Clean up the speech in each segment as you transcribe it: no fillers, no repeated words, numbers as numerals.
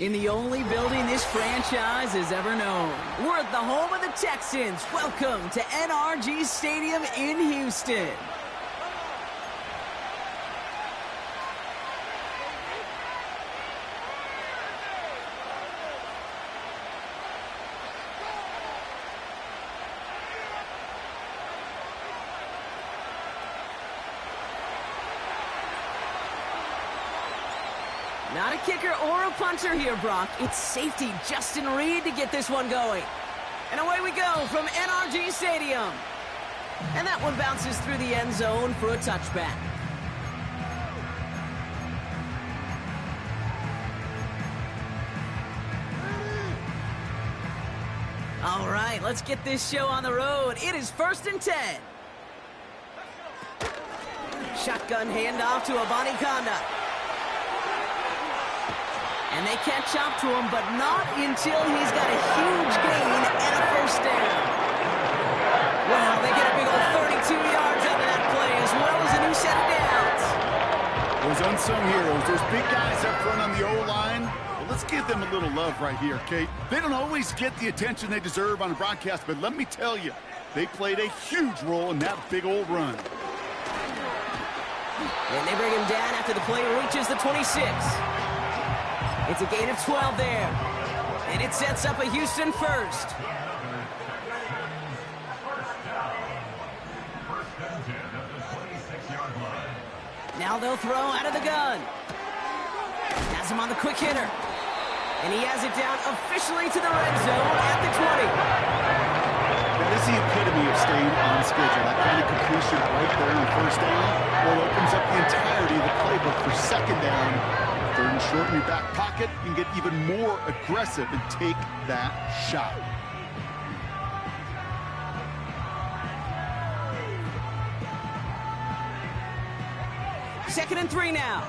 In the only building this franchise has ever known. We're at the home of the Texans. Welcome to NRG Stadium in Houston. Not a kicker or a punter here, Brock. It's safety Justin Reed to get this one going. And away we go from NRG Stadium. And that one bounces through the end zone for a touchback. All right, let's get this show on the road. It is 1st and 10. Shotgun handoff to Abanikanda. And they catch up to him, but not until he's got a huge gain and a first down. Wow, they get a big old 32 yards out of that play, as well as a new set of downs. Those unsung heroes, those big guys up front on the O-line, well, let's give them a little love right here, Kate. They don't always get the attention they deserve on a broadcast, but let me tell you, they played a huge role in that big old run. And they bring him down after the play reaches the 26. It's a gain of 12 there. And it sets up a Houston first. Now they'll throw out of the gun. Has him on the quick hitter. And he has it down officially to the red zone at the 20. Now, this is the epitome of staying on schedule. That kind of completion right there on first down, well, opens up the entirety of the playbook for second down. 3rd and short in your back pocket, you can get even more aggressive and take that shot. Second and 3 now.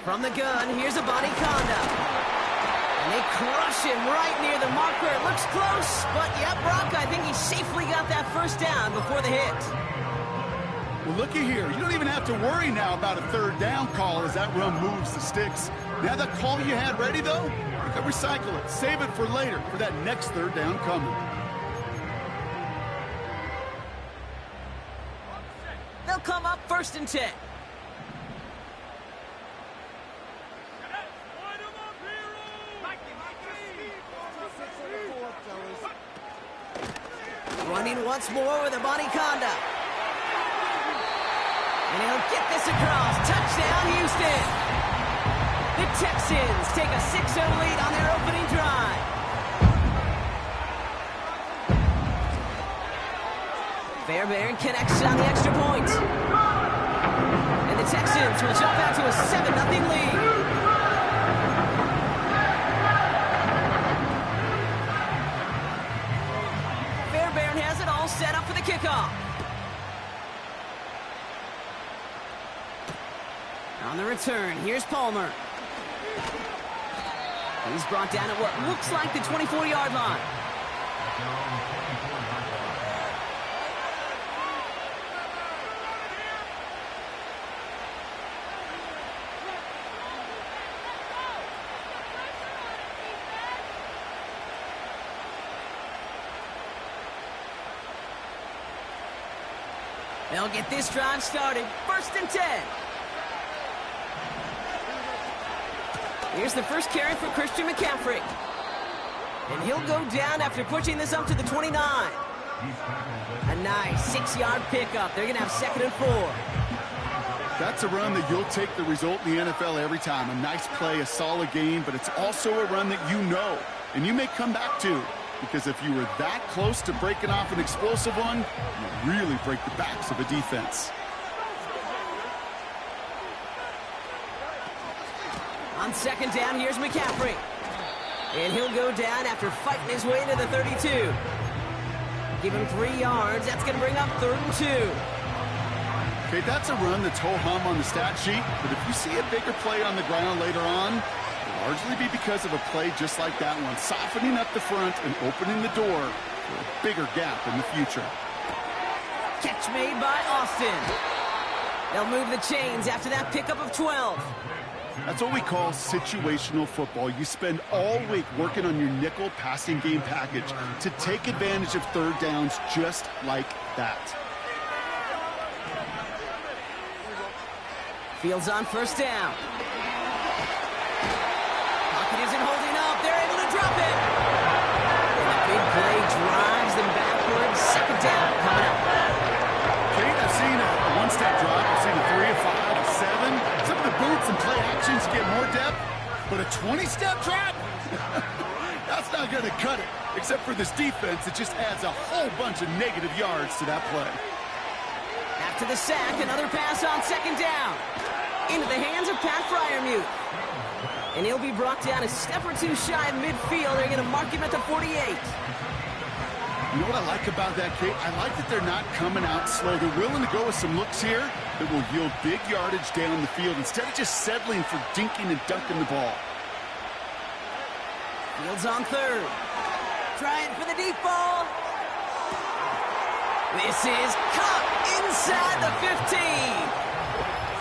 From the gun, here's Abanikanda. And they crush him right near the marker. It looks close, but yep, Brock, I think he safely got that first down before the hit. Well, looky here. You don't even have to worry now about a 3rd down call as that run moves the sticks. Now that call you had ready, though, you can recycle it. Save it for later for that next 3rd down coming. They'll come up 1st and 10. Running once more with Abanikanda. And he'll get this across. Touchdown, Houston. The Texans take a 6-0 lead on their opening drive. Fairbairn connects on the extra point. And the Texans will jump out to a 7-0 lead. Fairbairn has it all set up for the kickoff. On the return, here's Palmer. He's brought down at what looks like the 24-yard line. They'll get this drive started. 1st and 10. Here's the first carry for Christian McCaffrey. And he'll go down after pushing this up to the 29. A nice 6-yard pickup. They're going to have 2nd and 4. That's a run that you'll take the result in the NFL every time. A nice play, a solid game, but it's also a run that you know and you may come back to. Because if you were that close to breaking off an explosive one, you really break the backs of a defense. On 2nd down, here's McCaffrey. And he'll go down after fighting his way to the 32. Give him 3 yards. That's going to bring up 3rd and 2. Okay, that's a run that's ho-hum on the stat sheet, but if you see a bigger play on the ground later on, it'll largely be because of a play just like that one, softening up the front and opening the door for a bigger gap in the future. Catch made by Austin. They'll move the chains after that pickup of 12. That's what we call situational football. You spend all week working on your nickel passing game package to take advantage of third downs just like that. Fields on first down. Pocket isn't holding up. They're able to drop it. And the big play drives them backwards. Second down coming up. Kate, I've seen a one-step drop. I've seen a 3, a 5, a 7. Some of the boots and play actions get more depth, but a 20-step drop? That's not going to cut it. Except for this defense, it just adds a whole bunch of negative yards to that play. After the sack, another pass on second down. Into the hands of Pat Fryermuth. And he'll be brought down a step or two shy of midfield. They're going to mark him at the 48. You know what I like about that, Kate? I like that they're not coming out slow. They're willing to go with some looks here that will yield big yardage down the field instead of just settling for dinking and dunking the ball. Fields on third. Trying for the deep ball. This is caught inside the 15.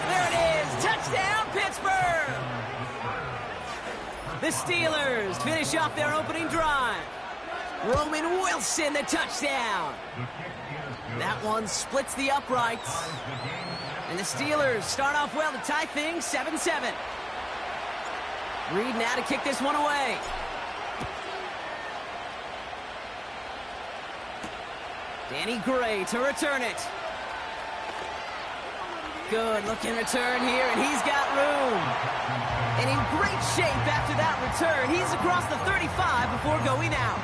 There it is. Touchdown, Pittsburgh. The Steelers finish off their opening drive. Roman Wilson, the touchdown. That one splits the uprights. And the Steelers start off well to tie things 7-7. Reed now to kick this one away. Danny Gray to return it. Good looking return here, and he's got room. And in great shape after that return. He's across the 35 before going out.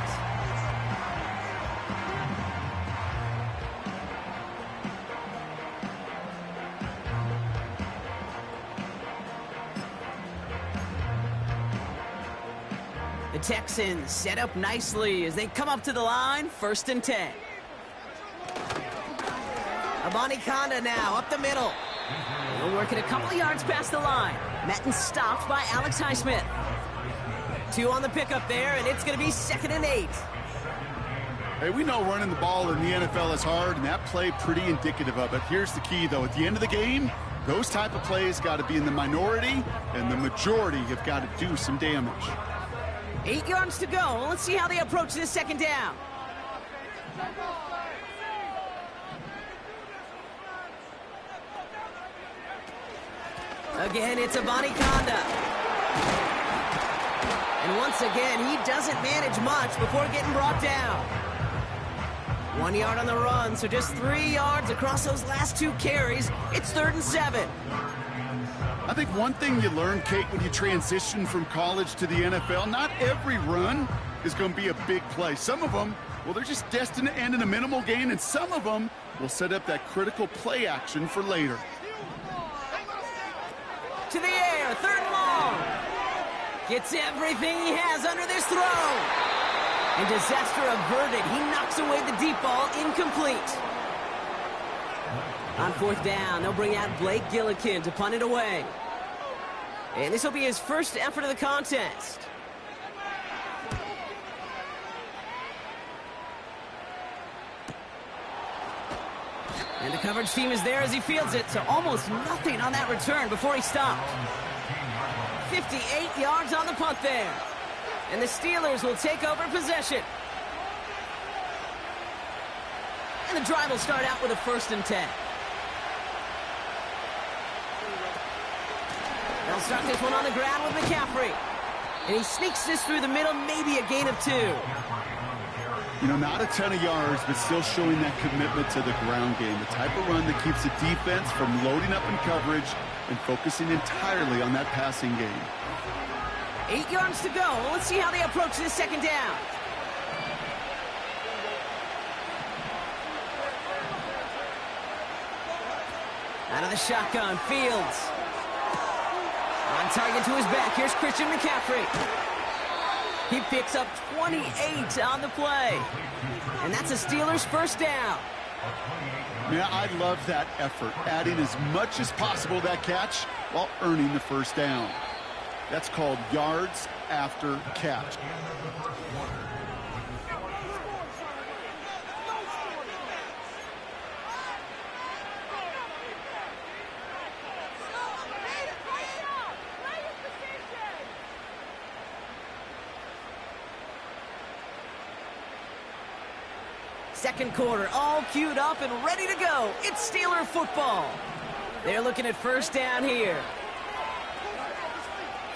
The Texans set up nicely as they come up to the line, 1st and 10. Abani Conda now up the middle. He'll work it a couple of yards past the line. Met and stopped by Alex Highsmith. 2 on the pickup there, and it's going to be 2nd and 8. Hey, we know running the ball in the NFL is hard, and that play pretty indicative of it. Here's the key, though. At the end of the game, those type of plays got to be in the minority, and the majority have got to do some damage. 8 yards to go. Let's see how they approach this second down. Again, it's Abani Conda. And once again, he doesn't manage much before getting brought down. 1 yard on the run, so just 3 yards across those last 2 carries. It's 3rd and 7. I think one thing you learn, Kate, when you transition from college to the NFL, not every run is going to be a big play. Some of them, well, they're just destined to end in a minimal gain, and some of them will set up that critical play action for later. To the air, 3rd and long. Gets everything he has under this throw. And disaster averted. He knocks away the deep ball, incomplete. On 4th down, they'll bring out Blake Gillikin to punt it away. And this will be his first effort of the contest. And the coverage team is there as he fields it, so almost nothing on that return before he stopped. 58 yards on the punt there. And the Steelers will take over possession. And the drive will start out with a 1st and 10. They'll start this one on the ground with McCaffrey. And he sneaks this through the middle, maybe a gain of 2. You know, not a ton of yards, but still showing that commitment to the ground game. The type of run that keeps the defense from loading up in coverage and focusing entirely on that passing game. 8 yards to go. Let's see how they approach this second down. Out of the shotgun, Fields. On target to his back. Here's Christian McCaffrey. He picks up 28 on the play. And that's a Steelers first down. Yeah, I love that effort. Adding as much as possible to that catch while earning the first down. That's called yards after catch. Second quarter, all queued up and ready to go. It's Steeler football. They're looking at first down here.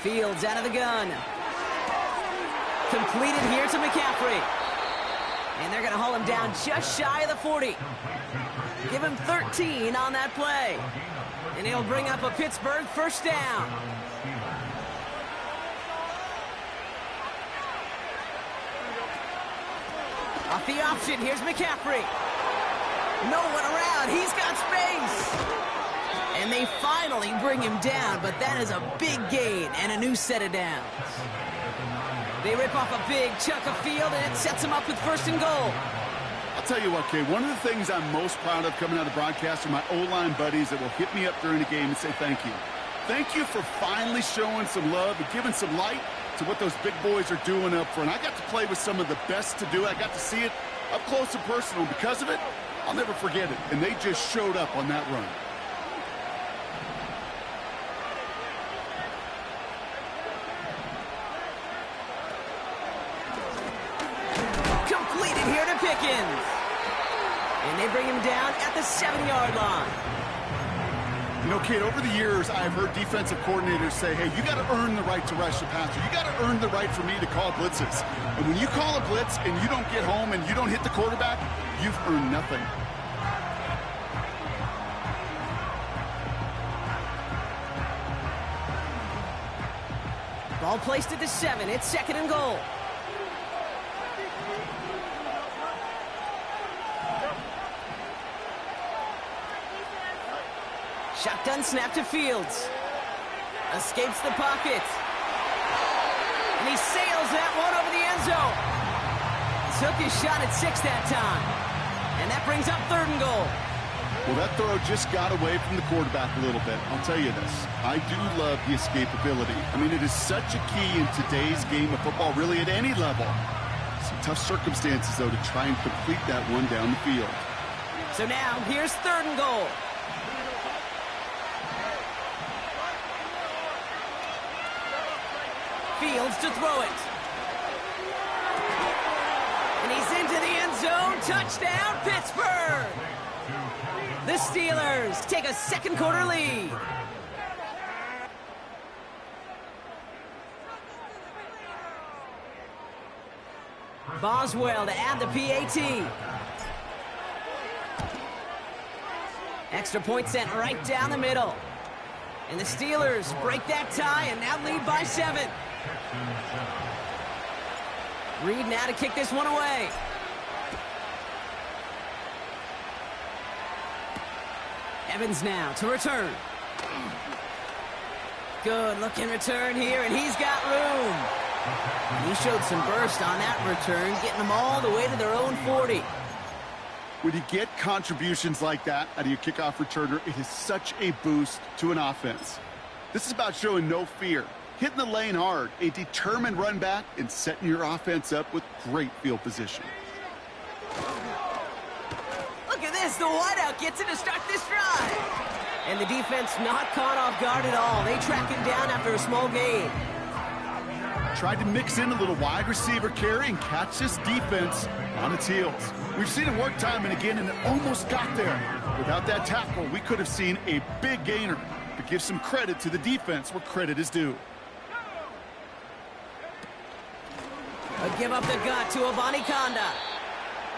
Fields out of the gun. Completed here to McCaffrey. And they're going to haul him down just shy of the 40. Give him 13 on that play. And he'll bring up a Pittsburgh first down. Off the option, here's McCaffrey. No one around, he's got space. And they finally bring him down, but that is a big gain and a new set of downs. They rip off a big chunk of field, and it sets them up with first and goal. I'll tell you what, Kay, one of the things I'm most proud of coming out of the broadcast are my O-line buddies that will hit me up during the game and say thank you. Thank you for finally showing some love and giving some light to what those big boys are doing up front. I got to play with some of the best to do it. I got to see it up close and personal. Because of it, I'll never forget it. And they just showed up on that run. Completed here to Pickens. And they bring him down at the 7-yard line. You know, Kate, over the years, I've heard defensive coordinators say, hey, you got to earn the right to rush the passer. You got to earn the right for me to call blitzes. And when you call a blitz and you don't get home and you don't hit the quarterback, you've earned nothing. Ball placed at the 7. It's second and goal. Shotgun snap to Fields. Escapes the pocket. And he sails that one over the end zone. Took his shot at 6 that time. And that brings up third and goal. Well, that throw just got away from the quarterback a little bit. I'll tell you this. I do love the escapability. I mean, it is such a key in today's game of football, really at any level. Some tough circumstances, though, to try and complete that one down the field. So now, here's third and goal. Fields to throw it. And he's into the end zone. Touchdown, Pittsburgh! The Steelers take a second quarter lead. Boswell to add the PAT. Extra point sent right down the middle. And the Steelers break that tie and now lead by 7. Reed now to kick this one away. Evans now to return. Good looking return here, and he's got room. And he showed some burst on that return, getting them all the way to their own 40. When you get contributions like that out of your kickoff returner, it is such a boost to an offense. This is about showing no fear, hitting the lane hard, a determined run back, and setting your offense up with great field position. Look at this, the wideout gets it to start this drive. And the defense not caught off guard at all. They track him down after a small gain. Tried to mix in a little wide receiver carry and catch this defense on its heels. We've seen it work time and again, and it almost got there. Without that tackle, we could have seen a big gainer. But give some credit to the defense where credit is due. A give up the gut to Abani Conda.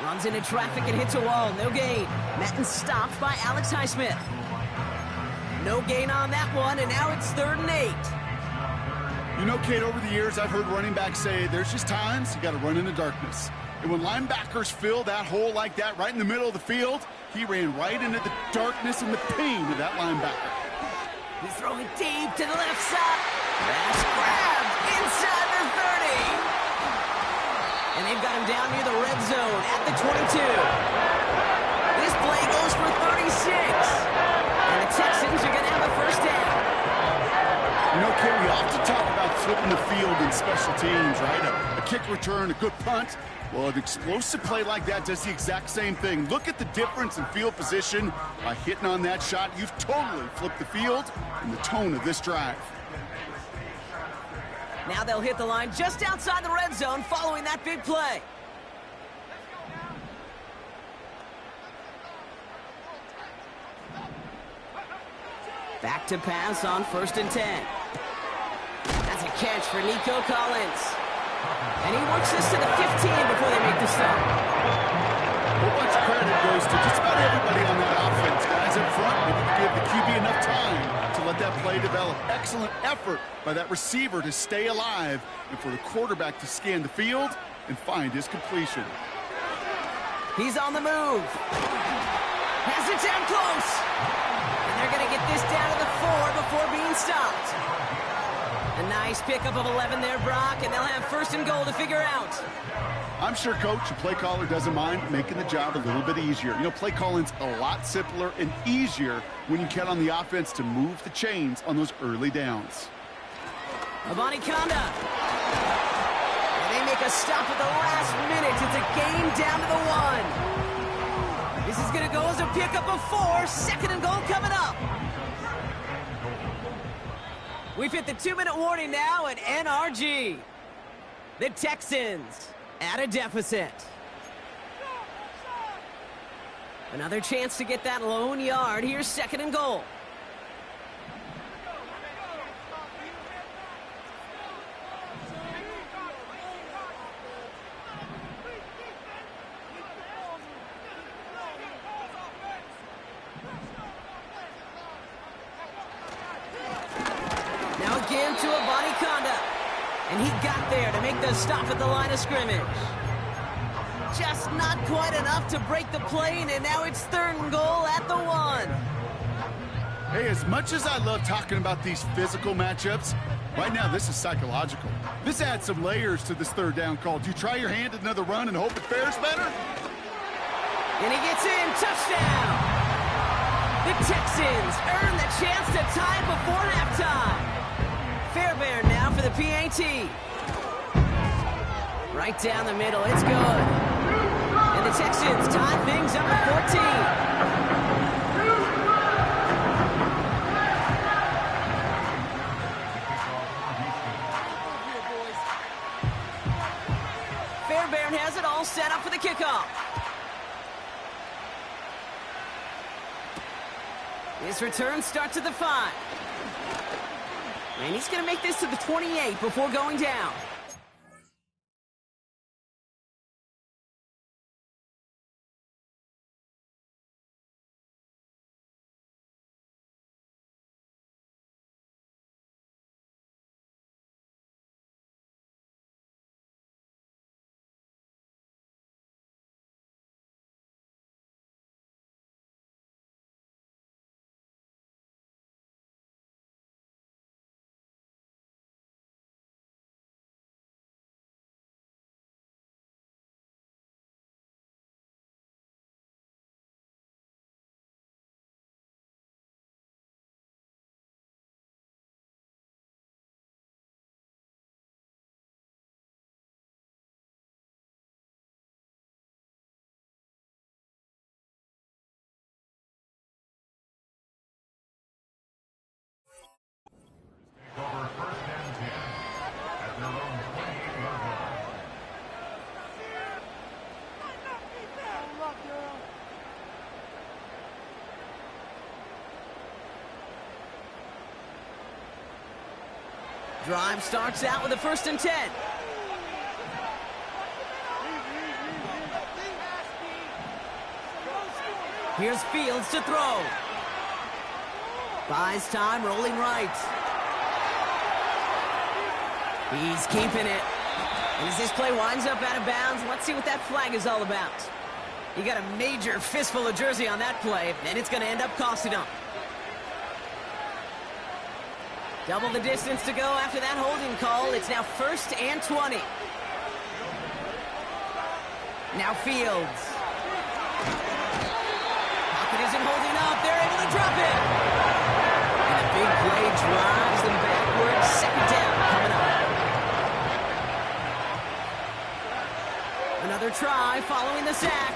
Runs into traffic and hits a wall. No gain. Metton stopped by Alex Highsmith. No gain on that one, and now it's 3rd and 8. You know, Kate, over the years, I've heard running backs say there's just times you got to run in the darkness. And when linebackers fill that hole like that right in the middle of the field, he ran right into the darkness and the pain of that linebacker. He's throwing deep to the left side. That's grabbed inside the 30. And they've got him down near the red zone at the 22. This play goes for 36. And the Texans are going to have a first down. You know, Kate, we often talk about flipping the field in special teams, right? A kick return, a good punt. Well, an explosive play like that does the exact same thing. Look at the difference in field position. By hitting on that shot, you've totally flipped the field and the tone of this drive. Now they'll hit the line just outside the red zone following that big play. Back to pass on 1st and 10. That's a catch for Nico Collins. And he works this to the 15 before they make the stop. Well, much credit goes to just about everybody on that offense. Guys up front, maybe give the QB enough time to let that play develop. Excellent effort by that receiver to stay alive and for the quarterback to scan the field and find his completion. He's on the move. Has it down close. And they're going to get this down to the 4 before being stopped. A nice pickup of 11 there, Brock, and they'll have 1st and goal to figure out. I'm sure coach and play caller doesn't mind making the job a little bit easier. You know, play calling's a lot simpler and easier when you count on the offense to move the chains on those early downs. Abanikanda. They make a stop at the last minute. It's a game down to the 1. This is going to go as a pickup of 4. 2nd and goal coming up. We've hit the 2-minute warning now at NRG. The Texans at a deficit. Another chance to get that lone yard. Here's 2nd and goal. Again to Abanikanda. And he got there to make the stop at the line of scrimmage. Just not quite enough to break the play, and now it's 3rd and goal at the 1. Hey, as much as I love talking about these physical matchups, right now this is psychological. This adds some layers to this 3rd down call. Do you try your hand at another run and hope it fares better? And he gets in. Touchdown. The Texans earn the chance to tie it before halftime. Fairbairn now for the PAT. Right down the middle, it's good. And the Texans tie things up at 14. Fairbairn has it all set up for the kickoff. His return starts at the 5. And he's going to make this to the 28 before going down. Drive starts out with a 1st and 10. Here's Fields to throw. Buys time, rolling right. He's keeping it. And as this play winds up out of bounds, let's see what that flag is all about. He got a major fistful of jersey on that play, and it's going to end up costing him. Double the distance to go after that holding call. It's now 1st and 20. Now Fields. Pocket isn't holding up. They're able to drop it. And a big play drives them backwards. 2nd down coming up. Another try following the sack.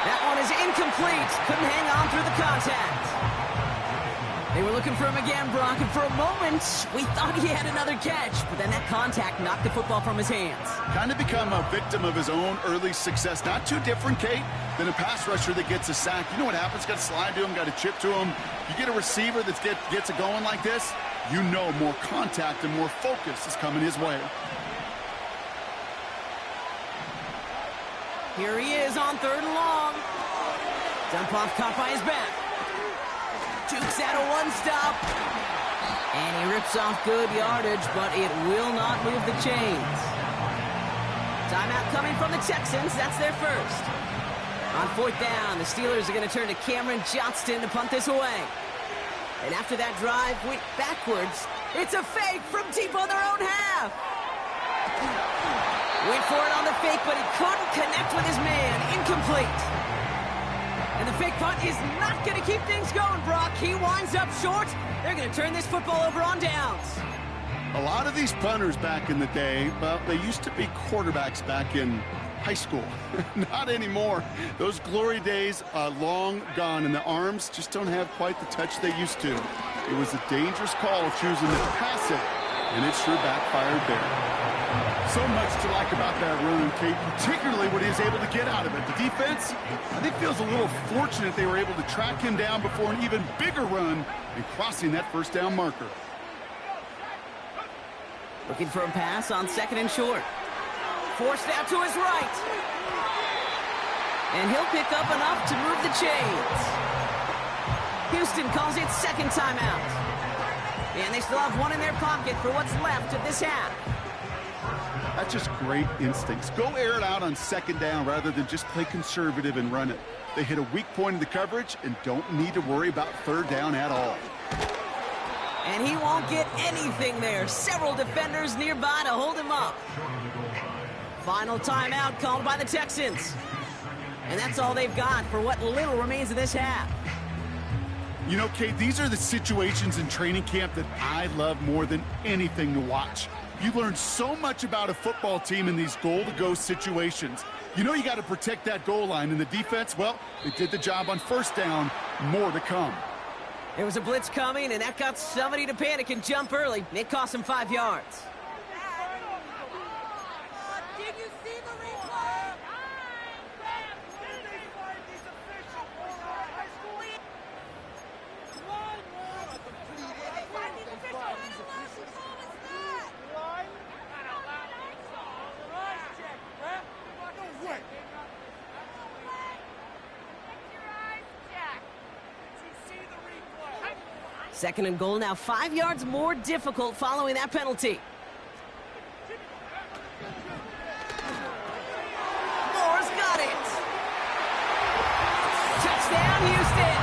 That one is incomplete. Couldn't hang on through the contact. They were looking for him again, Brock, and for a moment, we thought he had another catch, but then that contact knocked the football from his hands. Kind of become a victim of his own early success. Not too different, Kate, than a pass rusher that gets a sack. You know what happens? Got to slide to him, got to chip to him. You get a receiver that gets it going like this, you know more contact and more focus is coming his way. Here he is on 3rd and long. Dump off caught by his back. Jukes out a one-stop. And he rips off good yardage, but it will not move the chains. Timeout coming from the Texans. That's their first. On 4th down, the Steelers are going to turn to Cameron Johnston to punt this away. And after that drive went backwards, it's a fake from deep on their own half. Went for it on the fake, but he couldn't connect with his man. Incomplete. And the fake punt is not going to keep things going, Brock. He winds up short. They're going to turn this football over on downs. A lot of these punters back in the day, well, they used to be quarterbacks back in high school. Not anymore. Those glory days are long gone, and the arms just don't have quite the touch they used to. It was a dangerous call choosing to pass it, and it sure backfired there. So much to like about that run, Kate, particularly what he was able to get out of it. The defense, I think, feels a little fortunate they were able to track him down before an even bigger run and crossing that 1st down marker. Looking for a pass on 2nd and short. Forced out to his right. And he'll pick up enough to move the chains. Houston calls it 2nd timeout. And they still have one in their pocket for what's left of this half. That's just great instincts. Go air it out on 2nd down rather than just play conservative and run it. They hit a weak point in the coverage and don't need to worry about 3rd down at all. And he won't get anything there. Several defenders nearby to hold him up. Final timeout called by the Texans. And that's all they've got for what little remains of this half. You know, Kate, these are the situations in training camp that I love more than anything to watch. You learn so much about a football team in these goal-to-go situations. You know you got to protect that goal line, and the defense, well, they did the job on 1st down. More to come. There was a blitz coming, and that got somebody to panic and jump early. It cost him 5 yards. Did you see the replay? Second and goal now 5 yards more difficult following that penalty. Moore's got it. Touchdown, Houston.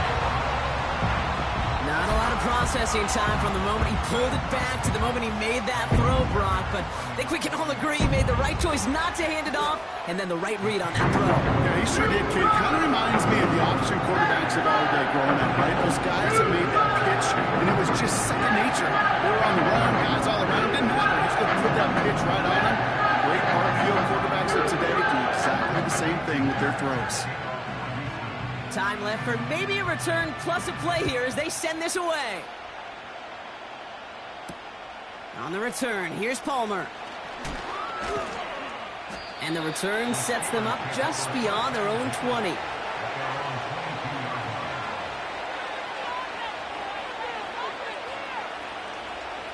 Not a lot of processing time from the moment he pulled it back to the moment he made that throw, Brock. But I think we can all agree he made the right choice not to hand it off, and then the right read on that throw. Yeah, he sure did, kid. Kind of reminds me of the option quarterbacks of our day growing up, right? Those guys that made that pitch, and it was just second nature. They were on the run, guys all around. Didn't matter. Just going to put that pitch right on them. Great RPO quarterbacks of today do exactly the same thing with their throws. Time left for maybe a return plus a play here as they send this away. On the return, here's Palmer. And the return sets them up just beyond their own 20.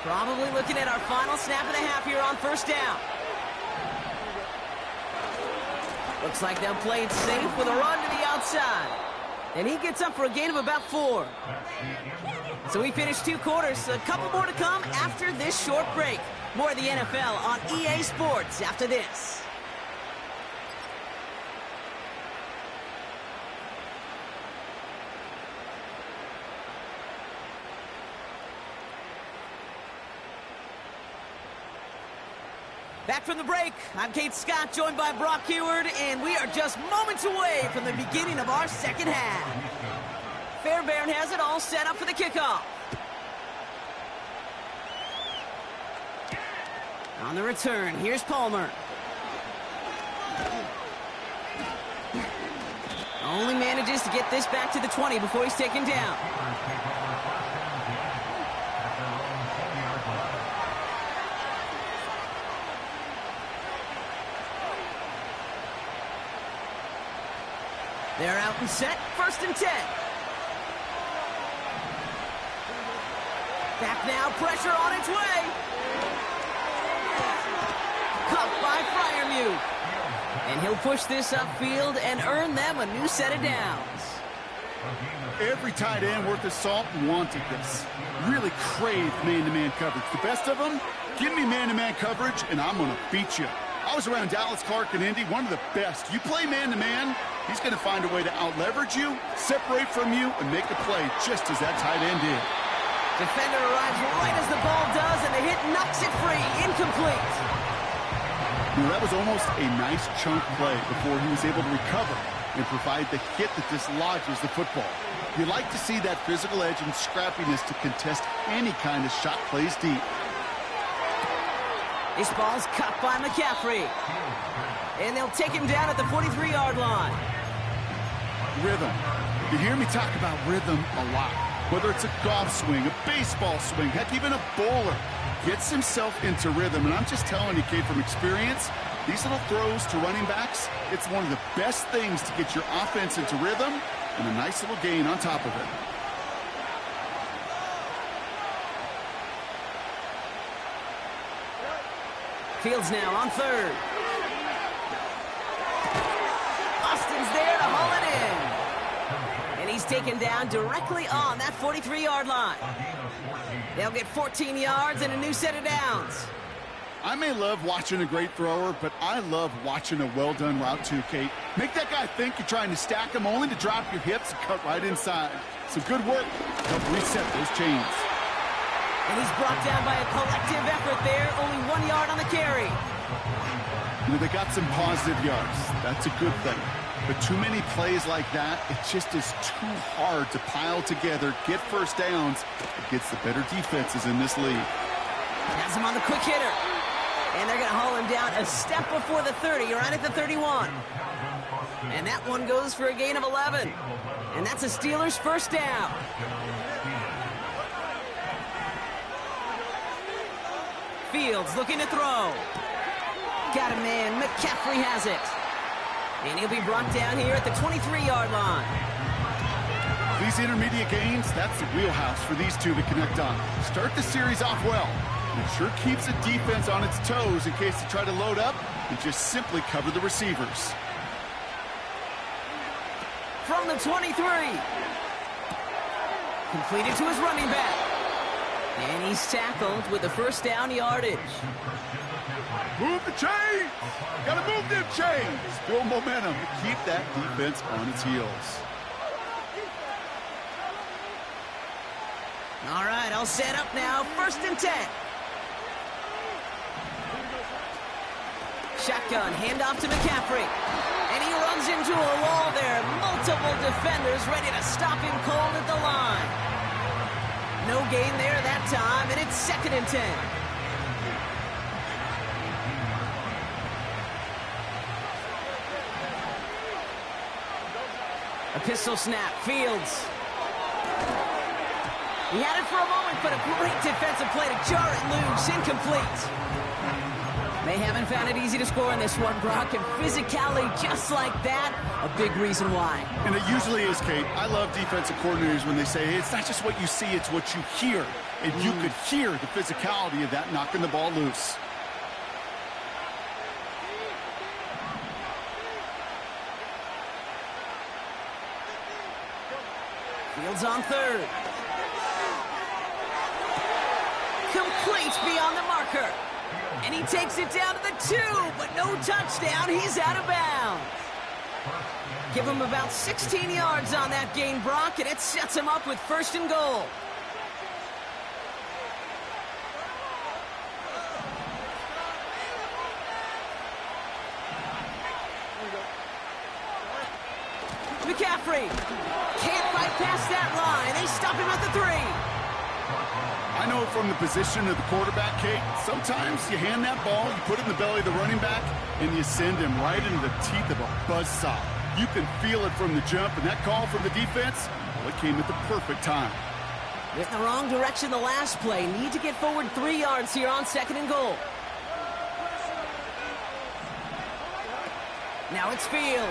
Probably looking at our final snap of the half here on 1st down. Looks like they'll play it safe with a run to the outside. And he gets up for a gain of about 4. So we finished 2 quarters. A couple more to come after this short break. More of the NFL on EA Sports after this. Back from the break, I'm Kate Scott, joined by Brock Heward, and we are just moments away from the beginning of our second half. Fairbairn has it all set up for the kickoff. On the return, here's Palmer. Only manages to get this back to the 20 before he's taken down. They're out and set, 1st and 10. Back now, pressure on its way. Caught by Freiermuth. And he'll push this upfield and earn them a new set of downs. Every tight end worth his salt wanted this. Really craved man-to-man coverage. The best of them, give me man-to-man coverage, and I'm going to beat you. I was around Dallas Clark and Indy, one of the best. You play man-to-man, he's going to find a way to out-leverage you, separate from you, and make a play just as that tight end did. Defender arrives right as the ball does, and the hit knocks it free. Incomplete. Now, that was almost a nice chunk play before he was able to recover and provide the hit that dislodges the football. You like to see that physical edge and scrappiness to contest any kind of shot plays deep. This ball's caught by McCaffrey. And they'll take him down at the 43-yard line. Rhythm. You hear me talk about rhythm a lot. Whether it's a golf swing, a baseball swing, heck, even a bowler gets himself into rhythm. And I'm just telling you, Kate, from experience, these little throws to running backs, it's one of the best things to get your offense into rhythm and a nice little gain on top of it. Fields now on 3rd. Austin's there to haul it in. And he's taken down directly on that 43-yard line. They'll get 14 yards and a new set of downs. I may love watching a great thrower, but I love watching a well-done route too, Kate. Make that guy think you're trying to stack him only to drop your hips and cut right inside. Some good work to help reset those chains. And he's brought down by a collective effort there. Only 1 yard on the carry. You know, they got some positive yards. That's a good thing. But too many plays like that, it just is too hard to pile together, get first downs against the better defenses in this league. Has him on the quick hitter. And they're going to haul him down a step before the 30, right at the 31. And that one goes for a gain of 11. And that's a Steelers' first down. Fields looking to throw. Got a man. McCaffrey has it. And he'll be brought down here at the 23-yard line. These intermediate gains, that's the wheelhouse for these two to connect on. Start the series off well. It sure keeps the defense on its toes in case they try to load up and just simply cover the receivers. From the 23. Completed to his running back. And he's tackled with the first down yardage. Move the chains! Gotta move them chains! Build momentum to keep that defense on its heels. All right, I'll set up now. 1st and 10. Shotgun, handoff to McCaffrey. And he runs into a wall there. Multiple defenders ready to stop him cold at the line. No gain there that time, and it's 2nd and 10. A pistol snap, Fields. He had it for a moment, but a great defensive play to jar it loose. Incomplete. They haven't found it easy to score in this one, Brock, and physicality just like that, a big reason why. And it usually is, Kate. I love defensive coordinators when they say, hey, it's not just what you see, it's what you hear. And you could hear the physicality of that knocking the ball loose. Fields on 3rd. Complete beyond the marker. And he takes it down to the 2, but no touchdown. He's out of bounds. Give him about 16 yards on that gain, Brock, and it sets him up with 1st and goal. McCaffrey can't fight past that line. They stop him at the 3. I know from the position of the quarterback, Kate, sometimes you hand that ball, you put it in the belly of the running back, and you send him right into the teeth of a buzzsaw. You can feel it from the jump, and that call from the defense, well, it came at the perfect time. Went in the wrong direction the last play. Need to get forward 3 yards here on 2nd and goal. Now it's Fields.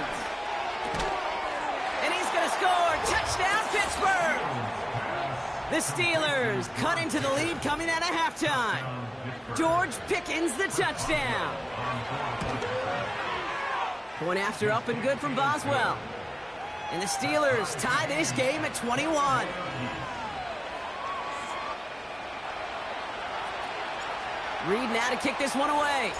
gonna score. Touchdown, Pittsburgh! The Steelers cut into the lead coming out of halftime. George Pickens, the touchdown. Point after up and good from Boswell. And the Steelers tie this game at 21. Reed now to kick this one away.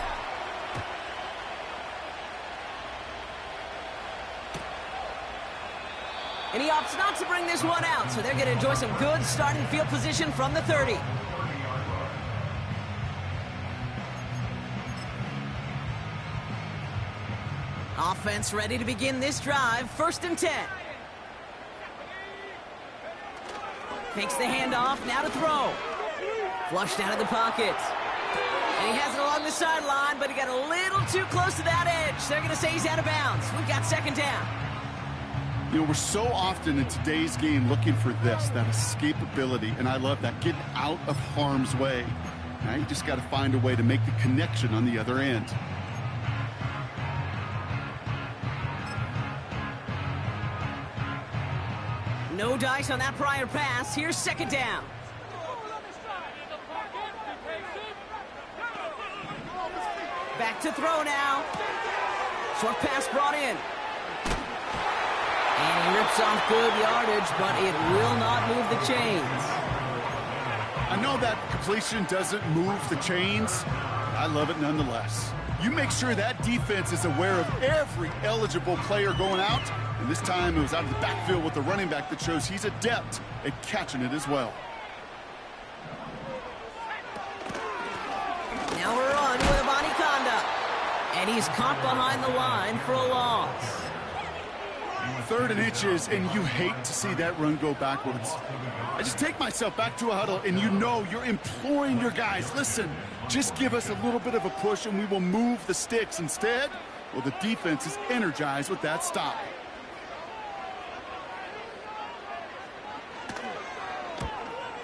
And he opts not to bring this one out, so they're going to enjoy some good starting field position from the 30. Offense ready to begin this drive. 1st and 10. Takes the handoff, now to throw. Flushed out of the pocket. And he has it along the sideline, but he got a little too close to that edge. They're going to say he's out of bounds. We've got 2nd down. You know, we're so often in today's game looking for this, that escapability, and I love that, getting out of harm's way. Now you just got to find a way to make the connection on the other end. No dice on that prior pass. Here's 2nd down. Back to throw now. Short pass brought in. And he rips off good yardage, but it will not move the chains. I know that completion doesn't move the chains. I love it nonetheless. You make sure that defense is aware of every eligible player going out. And this time it was out of the backfield with the running back that shows he's adept at catching it as well. Now we're on with Conda. And he's caught behind the line for a loss. 3rd and inches, and you hate to see that run go backwards. I just take myself back to a huddle, and you know you're imploring your guys, listen, just give us a little bit of a push and we will move the sticks. Instead, well, the defense is energized with that stop.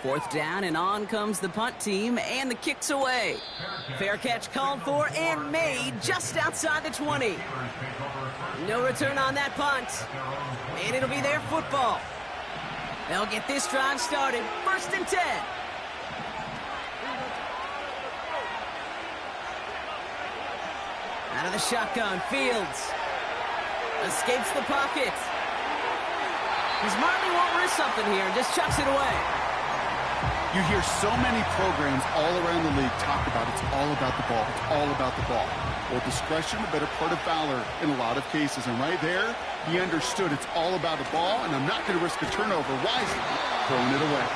Fourth down, and on comes the punt team, and the kick's away. Fair catch called for and made just outside the 20. No return on that punt, and it'll be their football. They'll get this drive started. 1st and 10. Out of the shotgun, Fields escapes the pocket. Because Marney won't risk something here and just chucks it away. You hear so many programs all around the league talk about it's all about the ball. It's all about the ball. Well, discretion, the better part of valor in a lot of cases. And right there, he understood it's all about the ball, and I'm not going to risk a turnover, wisely throwing it away.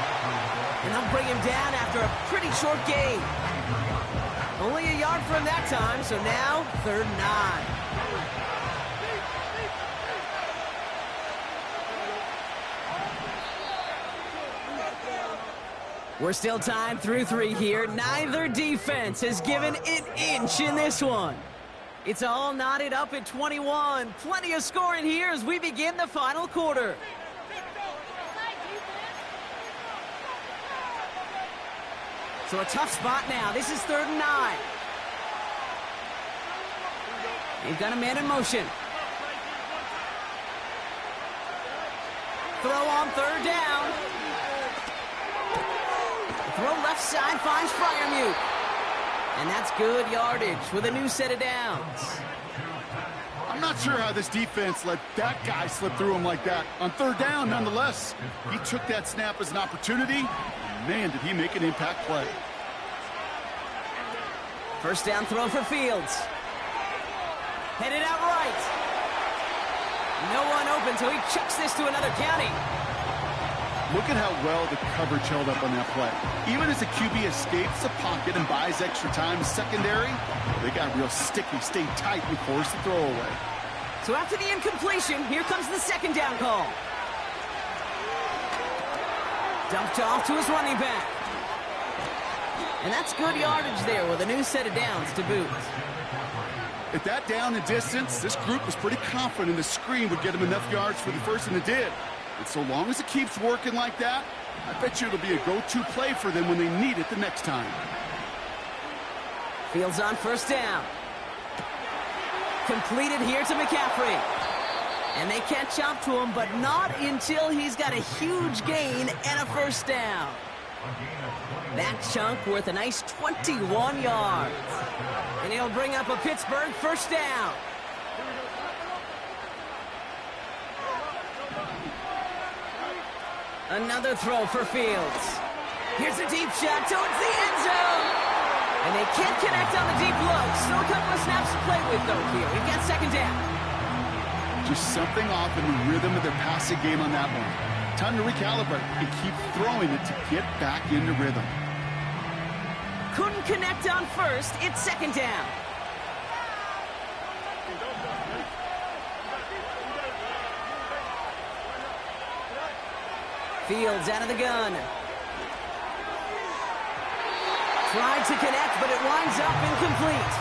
And they'll bring him down after a pretty short gain. Only a yard for him that time, so now 3rd and 9. We're still tied through 3 here. Neither defense has given an inch in this one. It's all knotted up at 21. Plenty of scoring here as we begin the final quarter. So a tough spot now. This is 3rd and 9. They've got a man in motion. Throw on 3rd down. Throw left side finds Freiermuth. And that's good yardage with a new set of downs. I'm not sure how this defense let that guy slip through him like that. On 3rd down, nonetheless, he took that snap as an opportunity. And man, did he make an impact play. 1st down throw for Fields. Headed out right. No one open, so he chucks this to another county. Look at how well the coverage held up on that play. Even as the QB escapes the pocket and buys extra time secondary, they got real sticky, stayed tight and forced the throwaway. So after the incompletion, here comes the 2nd down call. Dumped off to his running back. And that's good yardage there with a new set of downs to boot. At that down and distance, this group was pretty confident the screen would get him enough yards for the first, and it did. And so long as it keeps working like that, I bet you it'll be a go-to play for them when they need it the next time. Fields on 1st down. Completed here to McCaffrey. And they catch up to him, but not until he's got a huge gain and a first down. That chunk worth a nice 21 yards. And he'll bring up a Pittsburgh first down. Another throw for Fields. Here's a deep shot towards the end zone. And they can't connect on the deep look. Still a couple of snaps to play with, though, here. We've got second down. Just something off in the rhythm of their passing game on that one. Time to recalibrate and keep throwing it to get back into rhythm. Couldn't connect on first. It's second down. Fields out of the gun. Tried to connect, but it winds up incomplete.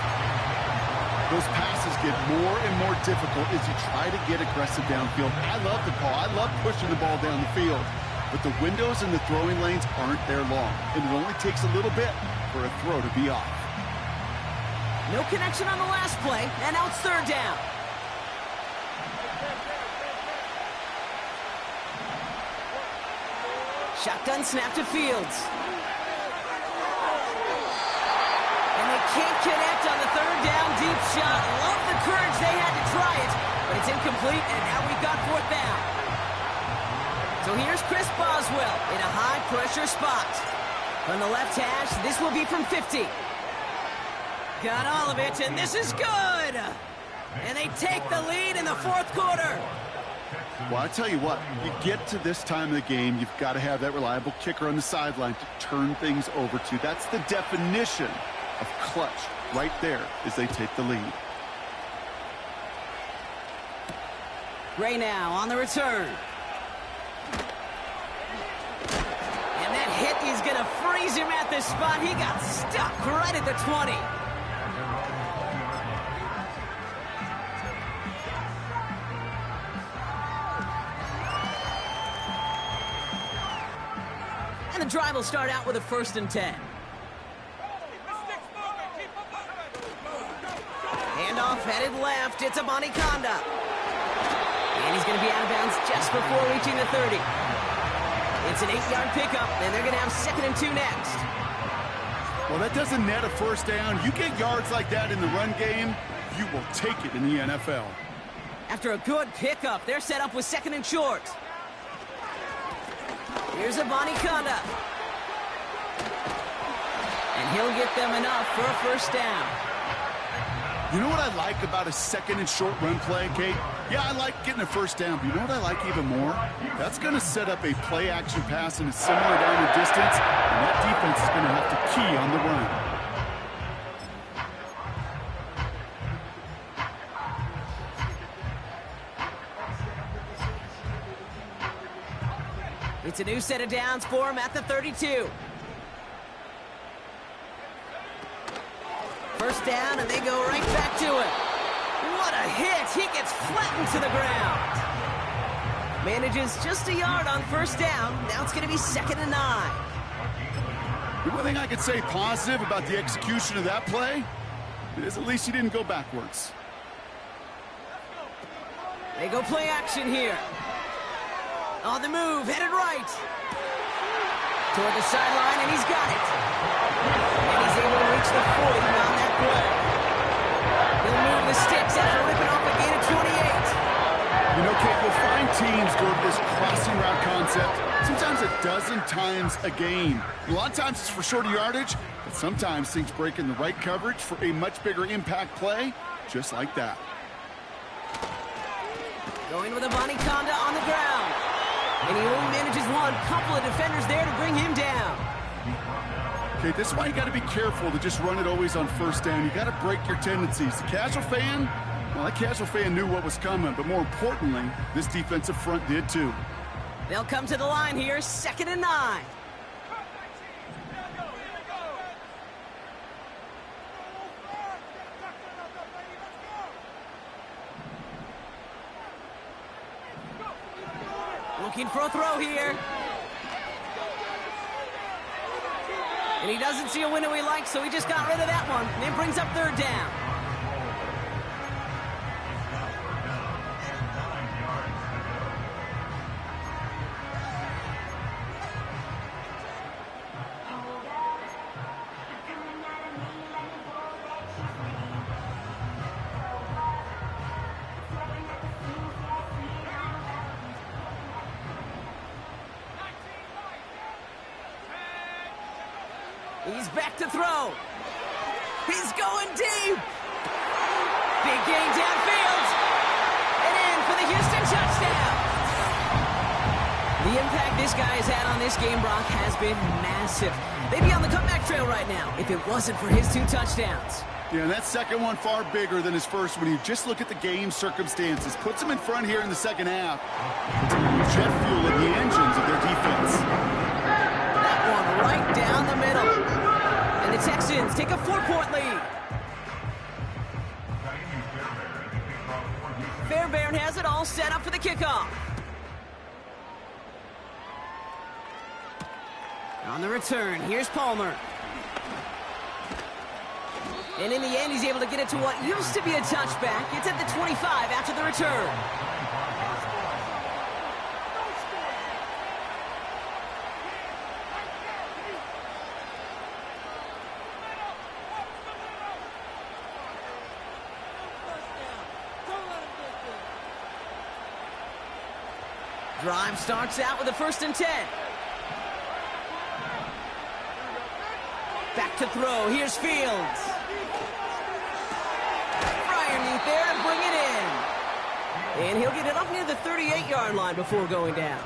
Those passes get more and more difficult as you try to get aggressive downfield. I love the call. I love pushing the ball down the field. But the windows in the throwing lanes aren't there long, and it only takes a little bit for a throw to be off. No connection on the last play, and now it's third down. Shotgun snap to Fields. And they can't connect on the third down deep shot. Love the courage they had to try it, but it's incomplete, and now we've got fourth down. So here's Chris Boswell in a high-pressure spot. From the left hash, this will be from 50. Got all of it, and this is good! And they take the lead in the fourth quarter. Well, I tell you what, you get to this time of the game, you've got to have that reliable kicker on the sideline to turn things over to. That's the definition of clutch right there as they take the lead. Gray now on the return. And that hit is going to freeze him at this spot. He got stuck right at the 20. And the drive will start out with a 1st and 10. Handoff headed left. It's a Marney. And he's going to be out of bounds just before reaching the 30. It's an 8-yard pickup, and they're going to have 2nd and 2 next. Well, that doesn't net a first down. You get yards like that in the run game, you will take it in the NFL. After a good pickup, they're set up with 2nd and short. Here's a Marney. And he'll get them enough for a first down. You know what I like about a 2nd and short run play, Kate? Yeah, I like getting a first down, but you know what I like even more? That's going to set up a play-action pass in a similar down and distance, and that defense is going to have to key on the run. It's a new set of downs for him at the 32. First down, and they go right back to it. What a hit! He gets flattened to the ground. Manages just a yard on first down. Now it's going to be 2nd and 9. The one thing I could say positive about the execution of that play is at least he didn't go backwards. They go play action here. On the move, headed right. Toward the sideline, and he's got it. And he's able to reach the 40 on that play. He'll move the sticks after ripping off a gain of 28. You know, Kate, you'll find teams go to this crossing route concept sometimes a dozen times a game. A lot of times it's for shorter yardage, but sometimes things break in the right coverage for a much bigger impact play, just like that. Going with a Marney on the ground. And he only manages one. Couple of defenders there to bring him down. Okay, this is why you got to be careful to just run it always on first down. You got to break your tendencies. The casual fan, well, that casual fan knew what was coming, but more importantly, this defensive front did too. They'll come to the line here, 2nd and 9. Looking for a throw here. And he doesn't see a window he likes, so he just got rid of that one. And it brings up 3rd down. He's back to throw. He's going deep. Big gain downfield. And in for the Houston touchdown. The impact this guy has had on this game, Brock, has been massive. They'd be on the comeback trail right now if it wasn't for his 2 touchdowns. Yeah, and that second one far bigger than his first when you just look at the game circumstances. Puts him in front here in the second half. Jet fuel in the engines of their defense. That one right down the middle. And the Texans take a 4-point lead. Fairbairn has it all set up for the kickoff. On the return, here's Palmer. And in the end, he's able to get it to what used to be a touchback. It's at the 25 after the return. Drive starts out with a 1st and 10. Back to throw. Here's Fields. Right underneath there and bring it in. And he'll get it up near the 38-yard line before going down.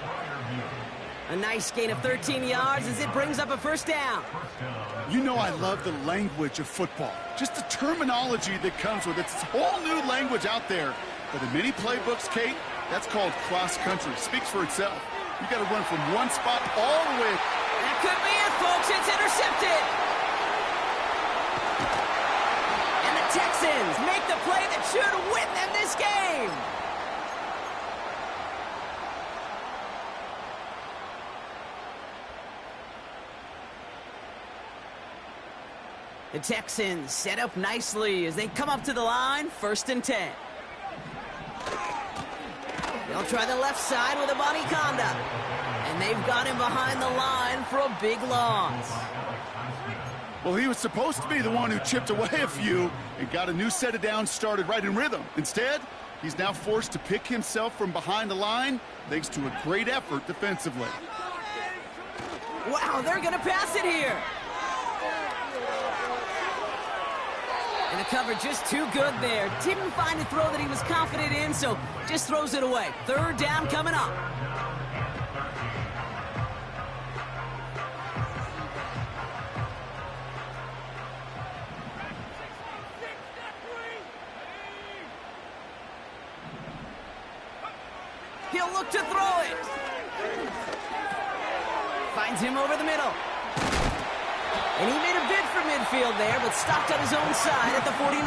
A nice gain of 13 yards as it brings up a 1st down. You know I love the language of football. Just the terminology that comes with it. It's a whole new language out there. But in many playbooks, Kate, that's called cross country. Speaks for itself. You got to run from one spot all the way. That could be it, folks. It's intercepted. And the Texans make the play that should win them this game. The Texans set up nicely as they come up to the line, 1st and 10. They'll try the left side with a Conda. And they've got him behind the line for a big loss. Well, he was supposed to be the one who chipped away a few and got a new set of downs started right in rhythm. Instead, he's now forced to pick himself from behind the line thanks to a great effort defensively. Wow, they're going to pass it here. And the cover just too good there. Didn't find a throw that he was confident in, so just throws it away. 3rd down coming up. He'll look to throw it. Finds him over the middle. And he made a bid for midfield there, but stopped on his own side at the 49.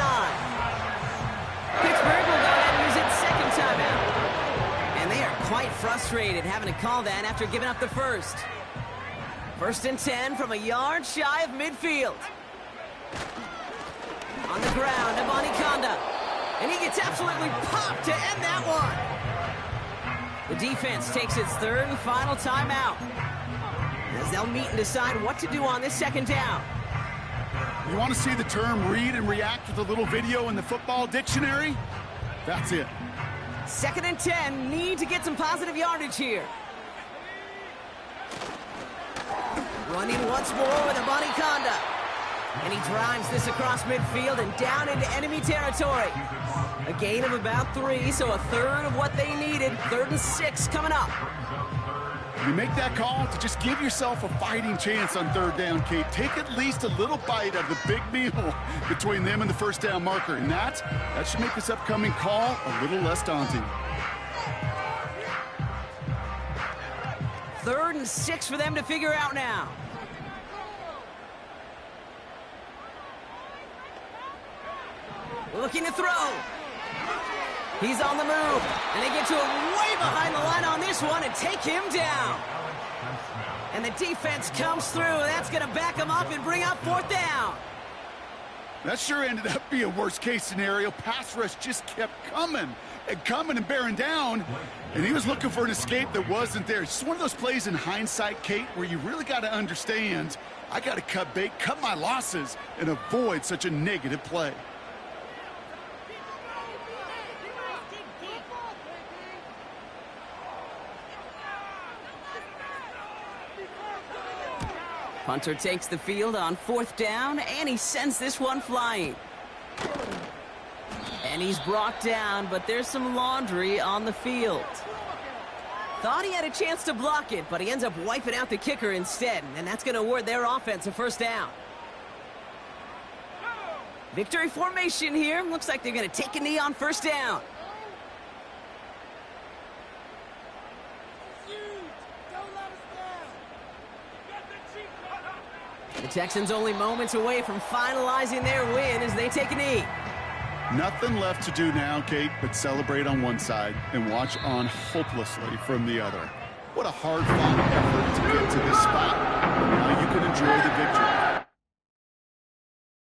Pittsburgh will go ahead and use its 2nd timeout. And they are quite frustrated having to call that after giving up the 1st. 1st and 10 from a yard shy of midfield. On the ground, Conda. And he gets absolutely popped to end that one. The defense takes its 3rd and final timeout, as they'll meet and decide what to do on this 2nd down. You want to see the term read and react with a little video in the football dictionary? That's it. 2nd and 10, need to get some positive yardage here. Running once more with a Conda. And he drives this across midfield and down into enemy territory. A gain of about 3, so a 1/3 of what they needed. 3rd and 6 coming up. You make that call to just give yourself a fighting chance on 3rd down, Kate. Take at least a little bite of the big meal between them and the 1st down marker. And that should make this upcoming call a little less daunting. 3rd and 6 for them to figure out now. Looking to throw. He's on the move, and they get to him way behind the line on this one and take him down. And the defense comes through. That's going to back him up and bring up 4th down. That sure ended up being a worst-case scenario. Pass rush just kept coming and bearing down, and he was looking for an escape that wasn't there. It's just one of those plays in hindsight, Kate, where you really got to understand, I got to cut bait, cut my losses, and avoid such a negative play. Punter takes the field on 4th down, and he sends this one flying. And he's brought down, but there's some laundry on the field. Thought he had a chance to block it, but he ends up wiping out the kicker instead, and that's going to award their offense a 1st down. Victory formation here. Looks like they're going to take a knee on 1st down. The Texans only moments away from finalizing their win as they take a knee. Nothing left to do now, Kate, but celebrate on one side and watch on hopelessly from the other. What a hard-fought effort to get to this spot. Now you can enjoy the victory.